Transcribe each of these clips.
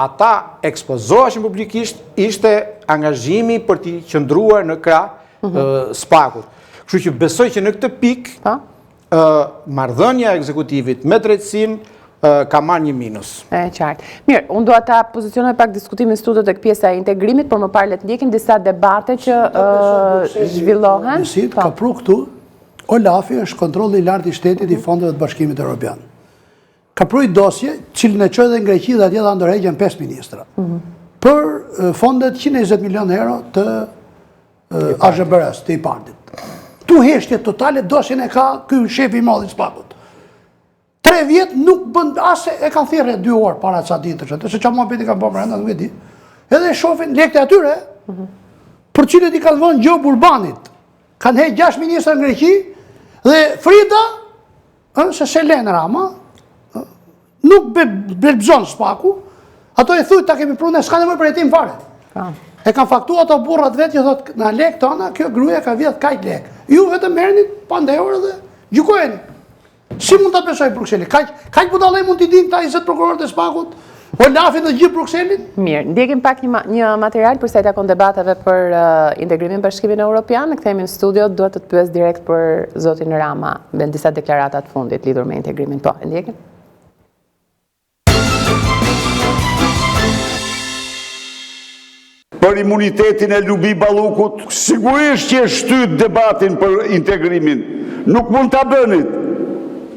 Ata ekspozoheshin publikisht, ishte angazhimi për t'i qëndruar në krah SPAK-ut. Kështu që besoj që në këtë pikë marrëdhënia e ekzekutivit me drejtësinë ka marrë një minus. Qartë. Mirë, unë dua ta pozicionoj pak diskutimin studio tek pjesa e integrimit, por më parë le të ndjekim disa debate që zhvillohen. Ka pru këtu, Olafi është kontrolli i lartë i shtetit i fondeve të Bashkimit Evropian. Ka pru i dosje, cilën e çoi dhe në Greqi dhe atje dha ndërheqjen 5 ministra. Për fondet 120 milion euro të AZBR-s, të IPARD-it. Tu heshtje totale, dosjen e ka ky shefi i madh i SPAK-ut. 3 vjet nuk bën asë e kanë thirrë 2 orë para ca ditësh, se çfarë muhabeti kanë bërë brenda, nuk e di. Edhe shohin lekët e atyre, për cilët i kanë vënë Gjob Urbanit. Kanë heqë 6 ministra në Greqi dhe Frida, se Selen Rama, nuk belbzon SPAK-u, ato e thuj ta kemi prunë, s'ka nevojë për hetim fare. E kanë faktuar ato burrat vetë që thotë na lek tona, kjo gruaja ka vjedh kaq lek. Ju vetëm merrni pandehur dhe gjykojeni. Si mund ta besoj Brukseli? Kaq budallë mund t'i dinë këta 20 prokurorët e SPAK-ut? Olafin dhe gjithë Brukselin? Mirë, ndjekim pak një material për sa i takon debateve për integrimin Bashkimin Evropian. Ne kthehemi në studio, dua të pyes direkt për zotin Rama me disa deklarata të fundit lidhur me integrimin. Po, ndjekim. Për imunitetin e Lubi Ballukut, sigurisht që e shtyt debatin për integrimin. Nuk mund ta bënit,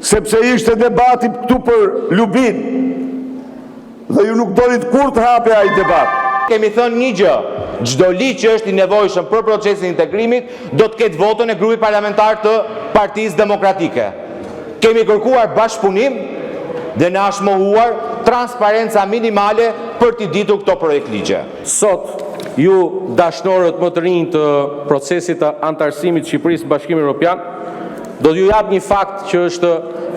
sepse ishte debati këtu për Lubin. Dhe ju nuk donit kur të hape ai debat. Kemi thënë një gjë, çdo ligj që është i nevojshëm për procesin e integrimit do të ketë votën e grupit parlamentar të Partisë Demokratike. Kemi kërkuar bashkëpunim dhe na është mohuar transparenca minimale për t'i ditur këto projekt ligje. Sot, ju dashnorët më të rinj të procesit të antarësimit të Shqipërisë në Bashkimin Evropian, do t'ju jap një fakt që është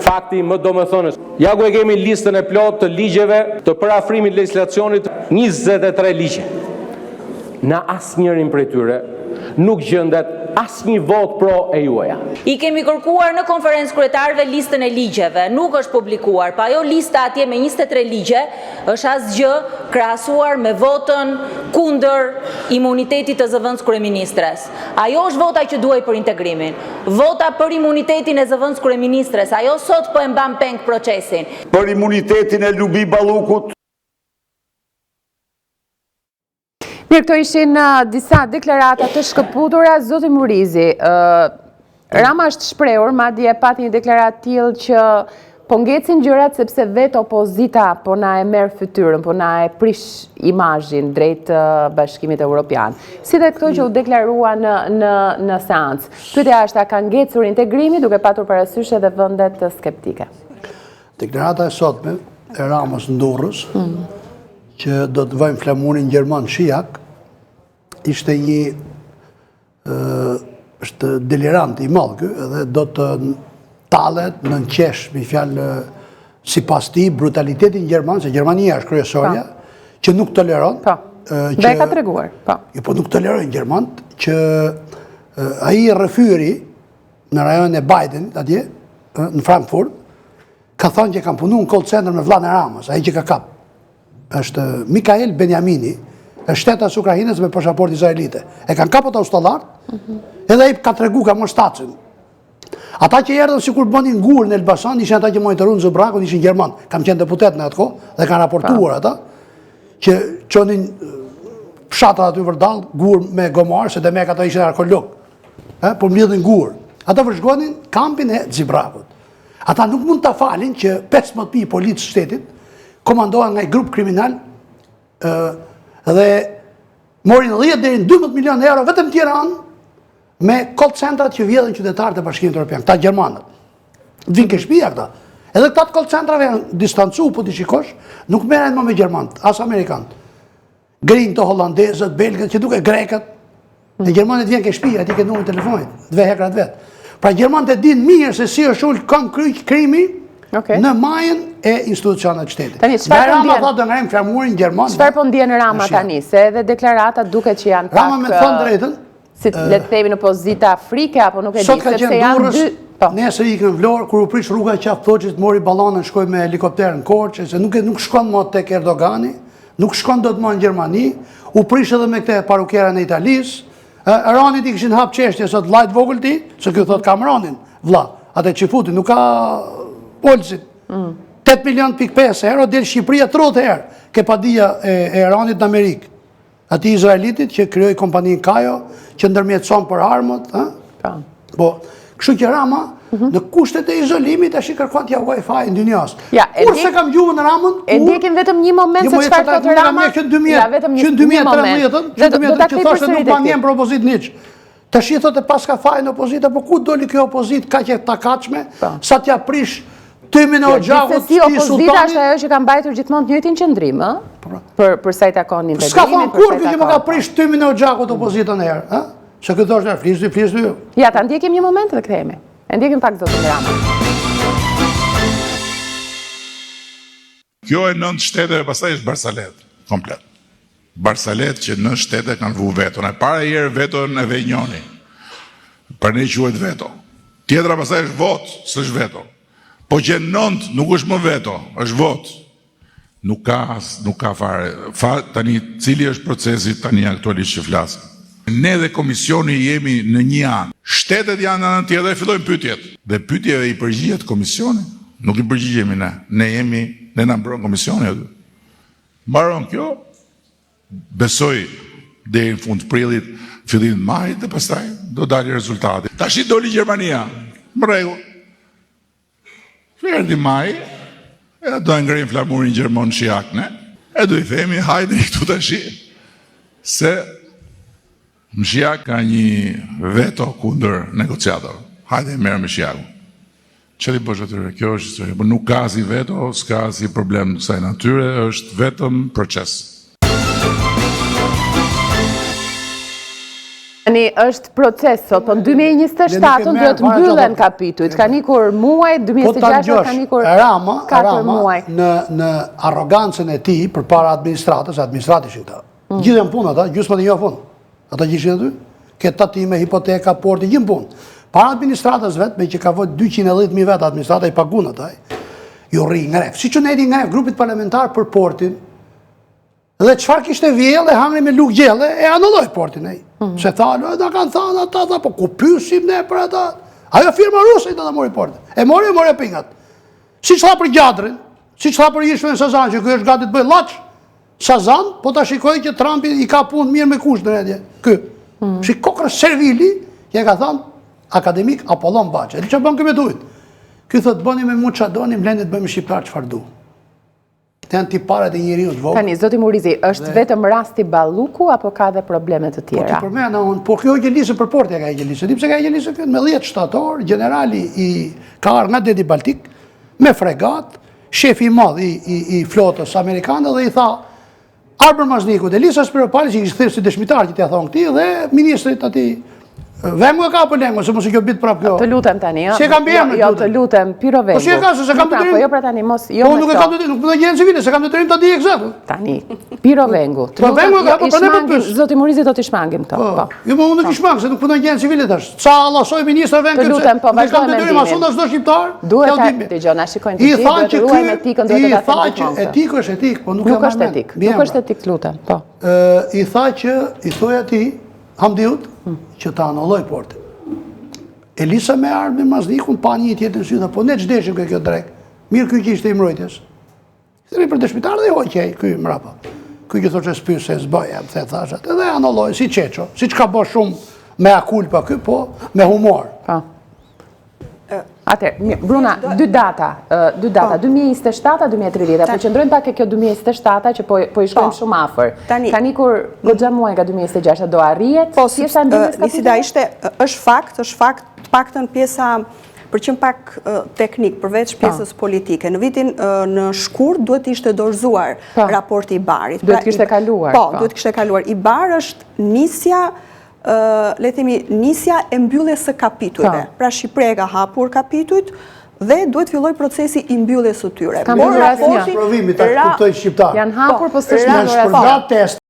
fakti më domethënës. Ja ku e kemi listën e plotë të ligjeve të parafrimit legjislacionit, 23 ligje. Në asnjërin prej tyre nuk gjendet asnjë vot pro e juaja. I kemi kërkuar në konferencë kryetarëve listën e ligjeve, nuk është publikuar, pa ajo lista atje me 23 ligje është asgjë krahasuar me votën kundër imunitetit të zëvendës kryeministres. Ajo është vota që duhej për integrimin. Vota për imunitetin e zëvendës kryeministres, ajo sot po e mban peng procesin. Për imunitetin e Lubi Ballukut. Mirë, këto ishin disa deklarata të shkëputura. Zoti Murizi, Rama është shprehur, madje pati një deklaratë tillë që po ngecin gjërat sepse vetë opozita po na e merr fytyrën, po na e prish imazhin drejt Bashkimit Evropian. Si dhe këto që u deklarua në seancë. Pyetja është, a ka ngecur integrimi duke patur parasysh edhe vendet skeptike? Deklarata e sotme e Ramës në Durrës, që do të vëjmë flamurin Gjerman Shijak, ishte një është delirant i madh ky, edhe do të tallet në qesh me fjalë sipas tij brutalitetin gjerman, se Gjermania është kryesorja, që nuk toleron. Dhe ka treguar. Po nuk tolerojnë gjermant që ai rrëfyri në rajonin e Biden atje në Frankfurt ka thënë që kanë punuar në call center me vllain e Ramës, ai që ka kap. Është Mikael Benjamini, është shtetas Ukrainës me pasaport izraelite. E kanë kapur ato ustallarët, edhe ai ka tregu ka mos stacin. Ata që erdhën sikur bënin ngurë në Elbasan, ishin ata që monitoruan Zubrakun, ishin gjerman. Kam qenë deputet në atë kohë dhe kanë raportuar ata që çonin fshatrat aty vërdall, gurë me gomar, se demek ata ishin arkeolog. Po mbledhin gurë. Ata vëzhgonin kampin e Zubrakut. Ata nuk mund ta falin që 15.000 policë shtetit komandohen nga një grup kriminal dhe morin 10 deri në 12 milion euro vetëm Tiranë me call centrat që vjedhin qytetarët e Bashkimit Evropian, këta gjermanët. Vinë ke shtëpia këta. Edhe këta call centrave janë distancu, po ti shikosh, nuk merren më me gjermanët, as amerikanët. Grinë të hollandezët, belgët, që duke grekët. E gjermanët vjen ke shtëpia, ti ke numrin telefonit, 2 hekrat vet. Pra gjermanët e dinë mirë se si është ul krimi në majën e institucionet shtetit. Nga Rama thotë do ngajmë flamurin gjerman. Çfarë po ndjen Rama tani, se edhe deklaratat duket që janë pak. Rama me thënë drejtën. Si le të themi në pozita Afrike apo nuk e di, sepse janë dy. Nesër ikën Vlorë, kur u prish rruga qafë Thoçit, mori ballonën, shkoi me helikopter në Korçë, se nuk shkon më tek Erdogani, nuk shkon do të më në Gjermani, u prish edhe me këte parukera në Italis, Ranit i këshin hap qeshtje sot lajt vogël ti, se kjo thot kam Ranin, vlla, atë që futi, nuk ka polësit. 8,5 milion euro, del Shqipëria 30 herë, ke padia e Ranit në Amerikë. Ati Izraelitit që kryoj kompaninë Kajo, që ndërmjetëson për armët, po, kështu që Rama, në kushtet e izolimit, ashtë i kërkon t'ja Wi-Fi në dynjas. Kur se kam gjuhë në Ramën, e ndjekim vetëm një moment se çfarë thotë Rama, vetëm një moment, që thoshtë nuk ban jenë për opozit niqë. Të shi thotë pas ka fajnë opozita, po ku doli kjo opozit ka që takachme, sa t'ja prish tymin e Oxhakut, ti sultani. Opozita është ajo që ka mbajtur gjithmonë të njëjtin qëndrim, për sa i takon integrimit. S'ka thonë kur kjo që më ka prish tymin e Oxhakut opozitën e herë, se këtë thoshtë e flisë ju. Ja, ta ndjekim një moment dhe kthehemi. E ndjekim pak zotin Rama. Kjo e 9 shtete, pastaj është Barsalet, komplet. Barsalet që 9 shtete kanë vu veton. E para herë veton e Vejnjoni. Për ne quhet veto. Tjetra pastaj është vot, s'është veto. Po që 9 nuk është më veto, është vot. Nuk ka fare. Tani cili është procesi tani aktualisht që flasim. Ne dhe komisioni jemi në një anë. Shtetet janë në anë tjetër dhe fillojnë pyetjet. Dhe pyetjeve i përgjigjet komisioni. Nuk i përgjigjemi ne. Ne na mbron komisioni aty. Mbaron kjo, besoj deri në fund prillit, fillim majit dhe pastaj do dalë rezultati. Tash i doli Gjermania. Më rregull. Erdhi maj, e do e ngrim flamurin gjermon shiakne, e do i themi hajde këtu tash. Se Mshiak ka një veto kundër negociator. Hajde merë me Mshiakun. Qëri bësh atyre? Kjo është historia. Nuk ka si veto, s'ka si problem në kësaj natyre, është vetëm proces. Tani është proces sot, po në 2027 duhet mbyllen kapitujt. Ka nikur muaj, 2026 ka nikur 4 muaj. Në arrogancën e ti për para administratës, administratisht këta, gjithë në punë ata, gjusë më të një punë. Ata gjithë aty, këtë tatime, hipoteka, porti, gjithë punë. Para administratës vetë, me që ka vojtë 210.000 vetë, administrata i pagun ataj, ju rri ngref. Si që ne edhi ngref grupit parlamentar për portin, dhe qëfar kishte vjellë e hangri me luk gjellë, e anulloj portin e. Se thalë, da kanë thanë ata, po ku pysim ne për ata. Ajo firma rusë i da mori portin. E mori pingat. Si që tha për Gjadrin, si që tha për Ishme në Sazan, që kjo është gati të bëjë laqë, Sazan, po të shikoj që Trumpi i ka punë mirë me kush në redje. Kë. Shikokër Servili, që ka thonë akademik Apollon Bache. E që bënë këme duhet? Kjo thotë bëni me mu që doni, mlendit bëjmë shqiptar që fardu. Të janë tiparet e njëri u të vogë. Tani, zoti Murizi, është vetëm rasti Balluku, apo ka dhe problemet të tjera? Po, përmena unë, po kjo gjelisë për portja ka gjelisë. Dipse ka gjelisë këtë me 10 shtator, generali ka arë nga Dedi Baltik, me fregat, shefi madh i flotës amerikanë dhe i tha, Arbër Maznikut, Elisa Spiropali, që i kështë thyrë si dëshmitar që t'ja thonë këti, dhe ministrit ati, vemë nga ka për lengë, se mos e kjo bitë prapë kjo. Të lutem tani, jo? Se kam bjerë me jo, të lutem, Piro Vengu. Po si e ka, se kam të tërim. Po jo pra tani, mos, jo po me nuk e kam të tërim, nuk përdo gjenë civile, se kam të tërim të di eksaktë. Tani, Piro Vengu, të lutem, zoti Murizi do t'i shmangim këto. Jo, po unë nuk i shmangë, se nuk përdo gjenë civile tash. Ca allasoj ministra Vengu, të lutem, po vazhdoj me ndimin. Duhet të gjona, shikojnë të gjithë, duhet të ruajmë etikën, duhet të ta thëmë etik është etik, po nuk është etik, nuk është etik, të lutem, po. I tha që, i thoja ti, Hamdiut, që ta anulloj portin. Elisa me armë me Maznikun, pa një tjetë në sytë, po ne qdeshim ke kjo drek. Mirë kjo kishte i mrojtjes. Të ri për dëshmitar dhe hoqej, kjo mrapa. Kjo që thot që s'pysë e s'bëja, më the thashat, edhe anulloj, si qeqo, si që ka bo shumë me akulpa kjo, po me humor. Atër, Bruna, dy data, 2027-2030, po qëndrojmë pak e kjo 2027 që po i shkojmë shumë afer. Ka nikur goxha muaj nga 2026, do arrijet? Po, Nisida ishte, është fakt, paktën pjesa, për qëmë pak teknik, përveç pjesës politike. Në vitin në shkurt duhet ishte dorëzuar raporti i Barit. Duhet kishte kaluar. Po, duhet kishte kaluar. I Bar është nisja, le themi, nisja e mbylljes së kapitujve. Pra Shqipëria ka hapur kapitujt dhe duhet filloj procesi i mbylljes së tyre. Por raporti provimit ta kuptoj shqiptar. Janë hapur, po s'është shpërndat test.